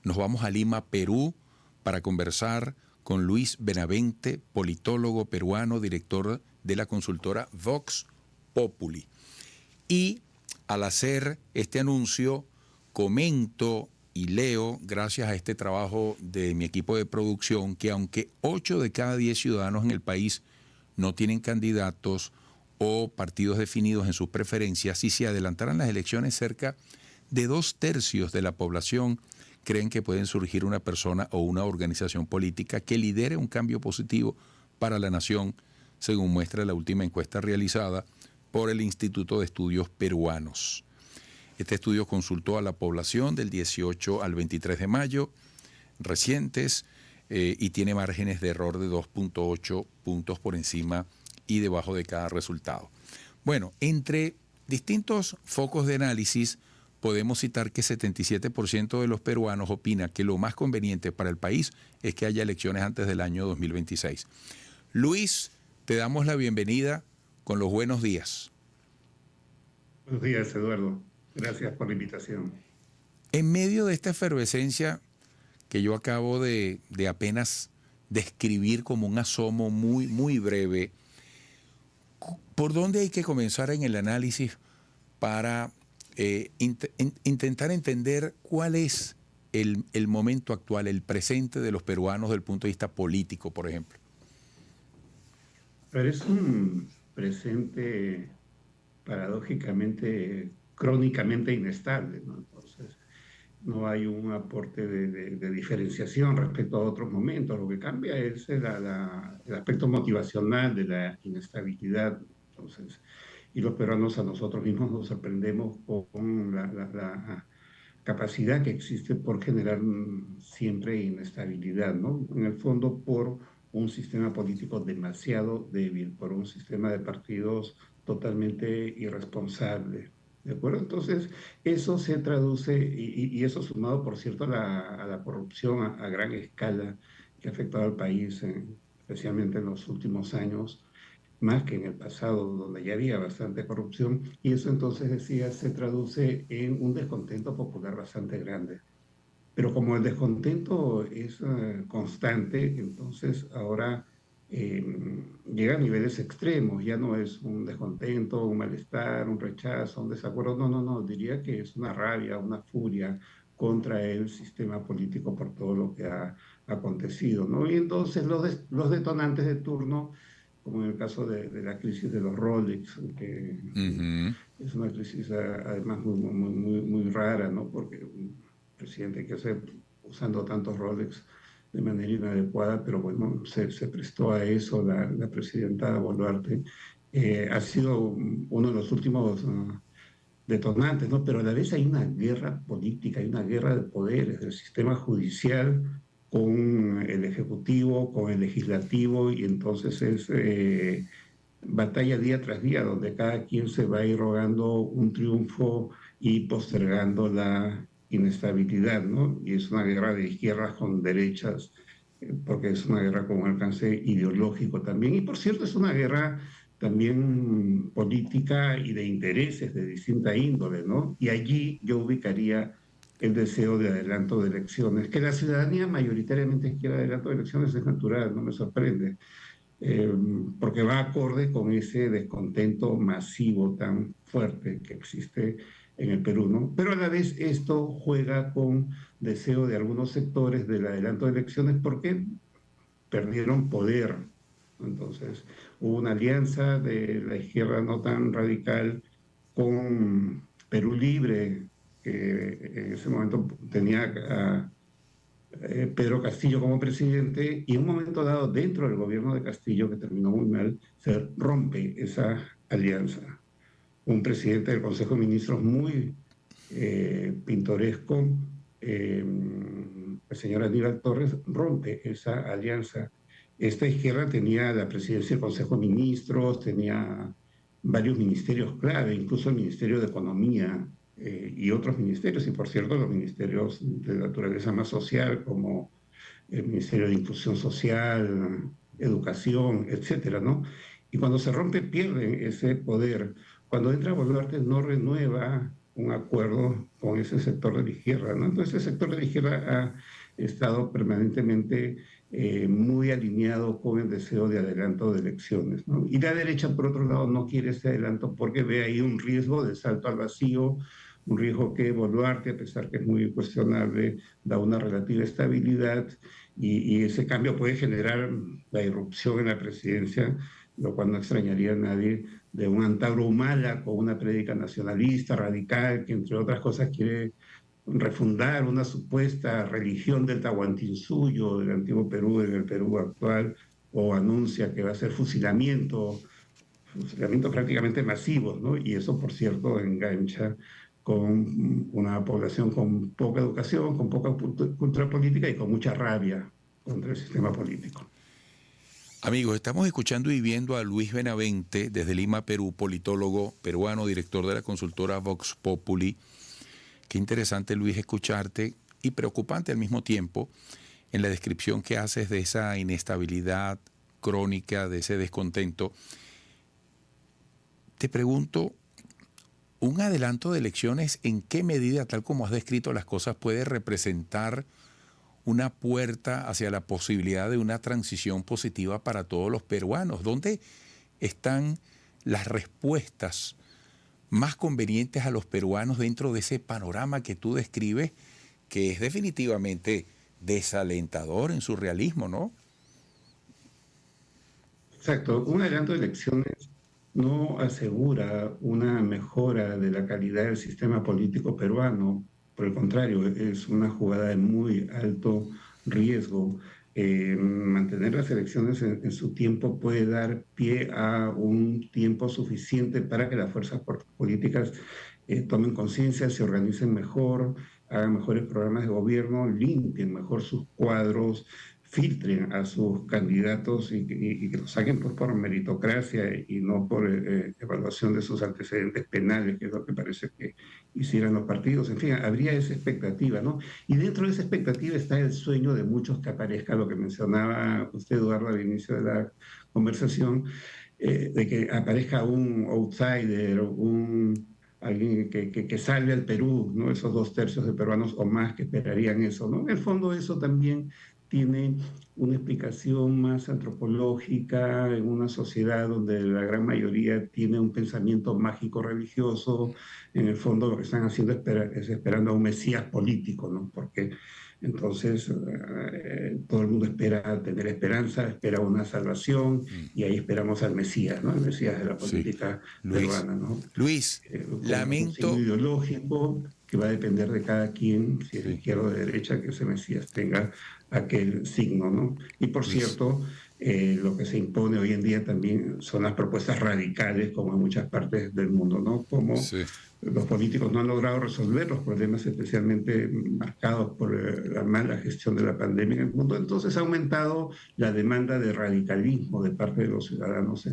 nos vamos a Lima, Perú, para conversar con Luis Benavente, politólogo peruano, director de la consultora Vox Populi. Y al hacer este anuncio, comento y leo, gracias a este trabajo de mi equipo de producción, que aunque 8 de cada 10 ciudadanos en el país no tienen candidatos o partidos definidos en sus preferencias, si se adelantaran las elecciones, cerca de 2/3 de la población creen que pueden surgir una persona o una organización política que lidere un cambio positivo para la nación, según muestra la última encuesta realizada por el Instituto de Estudios Peruanos. Este estudio consultó a la población del 18 al 23 de mayo, recientes, y tiene márgenes de error de 2.8 puntos por encima y debajo de cada resultado. Bueno, entre distintos focos de análisis, podemos citar que 77% de los peruanos opina que lo más conveniente para el país es que haya elecciones antes del año 2026. Luis, te damos la bienvenida con los buenos días. Buenos días, Eduardo. Gracias por la invitación. En medio de esta efervescencia que yo acabo de apenas describir como un asomo muy breve, ¿por dónde hay que comenzar en el análisis para intentar entender cuál es el momento actual, el presente de los peruanos desde el punto de vista político, por ejemplo? Pero es un presente paradójicamente, crónicamente inestable, ¿no? Entonces, no hay un aporte de diferenciación respecto a otros momentos. Lo que cambia es el aspecto motivacional de la inestabilidad. Entonces, y los peruanos a nosotros mismos nos sorprendemos con la capacidad que existe por generar siempre inestabilidad, ¿no? En el fondo, por un sistema político demasiado débil, por un sistema de partidos totalmente irresponsable. ¿De acuerdo? Entonces, eso se traduce, y eso sumado, por cierto, a la corrupción a gran escala que ha afectado al país, especialmente en los últimos años, más que en el pasado, donde ya había bastante corrupción, y eso entonces, decía, se traduce en un descontento popular bastante grande. Pero como el descontento es constante, entonces ahora llega a niveles extremos, ya no es un descontento, un malestar, un rechazo, un desacuerdo, no, diría que es una rabia, una furia contra el sistema político por todo lo que ha acontecido, ¿no? Y entonces los detonantes de turno, como en el caso de la crisis de los Rolex, que es una crisis además muy rara, ¿no? Porque un presidente que hace usando tantos Rolex de manera inadecuada, pero bueno, se prestó a eso la presidenta Boluarte. Ha sido uno de los últimos detonantes, ¿no? Pero a la vez hay una guerra política, hay una guerra de poderes del sistema judicial con el ejecutivo, con el legislativo, y entonces es batalla día tras día, donde cada quien se va a ir rogando un triunfo y postergando la inestabilidad, ¿no? Y es una guerra de izquierdas con derechas, porque es una guerra con alcance ideológico también. Y por cierto, es una guerra también política y de intereses de distinta índole, ¿no? Y allí yo ubicaría el deseo de adelanto de elecciones. Que la ciudadanía mayoritariamente quiera adelanto de elecciones es natural, no me sorprende, porque va acorde con ese descontento masivo tan fuerte que existe en el Perú, ¿no? Pero a la vez esto juega con deseo de algunos sectores del adelanto de elecciones porque perdieron poder. Entonces, hubo una alianza de la izquierda no tan radical con Perú Libre, que en ese momento tenía a Pedro Castillo como presidente, y en un momento dado, dentro del gobierno de Castillo, que terminó muy mal, se rompe esa alianza. Un presidente del Consejo de Ministros muy pintoresco, el señor Aníbal Torres, rompe esa alianza. Esta izquierda tenía la presidencia del Consejo de Ministros, tenía varios ministerios clave, incluso el Ministerio de Economía y otros ministerios, y por cierto los ministerios de naturaleza más social, como el Ministerio de Inclusión Social, Educación, etcétera, ¿no? Y cuando se rompe, pierden ese poder. Cuando entra Boluarte, no renueva un acuerdo con ese sector de la izquierda, ¿no? Entonces, ese sector de la izquierda ha estado permanentemente muy alineado con el deseo de adelanto de elecciones, ¿no? Y la derecha, por otro lado, no quiere ese adelanto porque ve ahí un riesgo de salto al vacío, un riesgo que Boluarte, a pesar que es muy cuestionable, da una relativa estabilidad y ese cambio puede generar la irrupción en la presidencia, lo cual no extrañaría a nadie, de un Antauro Humala con una prédica nacionalista, radical, que entre otras cosas quiere refundar una supuesta religión del Tahuantinsuyo, del antiguo Perú, en el Perú actual, o anuncia que va a ser fusilamientos prácticamente masivos, ¿no? Y eso, por cierto, engancha con una población con poca educación, con poca cultura política y con mucha rabia contra el sistema político. Amigos, estamos escuchando y viendo a Luis Benavente desde Lima, Perú, politólogo peruano, director de la consultora Vox Populi. Qué interesante, Luis, escucharte y preocupante al mismo tiempo en la descripción que haces de esa inestabilidad crónica, de ese descontento. Te pregunto, ¿un adelanto de elecciones en qué medida, tal como has descrito las cosas, puede representar una puerta hacia la posibilidad de una transición positiva para todos los peruanos? ¿Dónde están las respuestas más convenientes a los peruanos dentro de ese panorama que tú describes, que es definitivamente desalentador en su realismo, ¿no? Exacto, un adelanto de elecciones no asegura una mejora de la calidad del sistema político peruano. Por el contrario, es una jugada de muy alto riesgo. Mantener las elecciones en su tiempo puede dar pie a un tiempo suficiente para que las fuerzas políticas tomen conciencia, se organicen mejor, hagan mejores programas de gobierno, limpien mejor sus cuadros, filtren a sus candidatos y que los saquen pues, por meritocracia y no por evaluación de sus antecedentes penales, que es lo que parece que hicieran los partidos. En fin, habría esa expectativa, ¿no? Y dentro de esa expectativa está el sueño de muchos que aparezca lo que mencionaba usted, Eduardo, al inicio de la conversación, de que aparezca un outsider, alguien que salve al Perú, ¿no? Esos 2/3 de peruanos o más que esperarían eso, ¿no? En el fondo eso también tiene una explicación más antropológica en una sociedad donde la gran mayoría tiene un pensamiento mágico religioso. En el fondo lo que están haciendo es esperando a un mesías político, ¿no? Porque entonces todo el mundo espera tener esperanza, espera una salvación y ahí esperamos al mesías, ¿no? El mesías de la política peruana, ¿no? Luis, Un signo lamento. ideológico que va a depender de cada quien, si es de Sí, izquierda o de derecha, que ese mesías tenga aquel signo, ¿no? Y por Luis, cierto, lo que se impone hoy en día también son las propuestas radicales, como en muchas partes del mundo, ¿no? Como sí, los políticos no han logrado resolver los problemas especialmente marcados por la mala gestión de la pandemia en el mundo, entonces ha aumentado la demanda de radicalismo de parte de los ciudadanos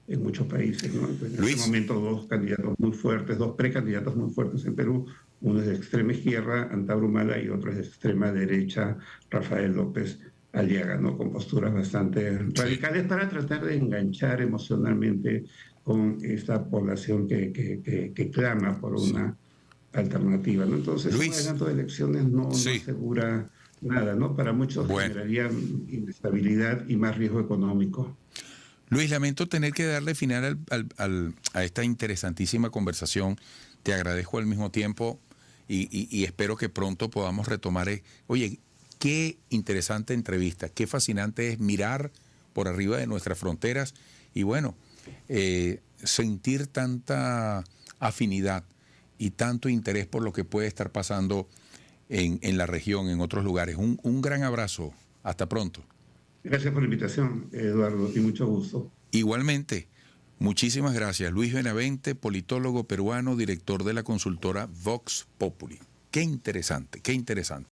en muchos países, ¿no? En este Luis, momento dos candidatos muy fuertes, dos precandidatos muy fuertes en Perú, uno es de extrema izquierda, Antauro Humala, y otro es de extrema derecha, Rafael López Aliaga, ¿no? Con posturas bastante sí, radicales para tratar de enganchar emocionalmente con esta población que clama por sí. una alternativa, ¿no? Entonces, un Luis, adelanto de elecciones no sí. asegura nada, ¿no? Para muchos Bueno, generaría inestabilidad y más riesgo económico. Luis, lamento tener que darle final a esta interesantísima conversación. Te agradezco al mismo tiempo y espero que pronto podamos retomar. Oye, qué interesante entrevista, qué fascinante es mirar por arriba de nuestras fronteras y bueno, sentir tanta afinidad y tanto interés por lo que puede estar pasando en la región, en otros lugares. Un gran abrazo. Hasta pronto. Gracias por la invitación, Eduardo, y mucho gusto. Igualmente, muchísimas gracias. Luis Benavente, politólogo peruano, director de la consultora Vox Populi. Qué interesante, qué interesante.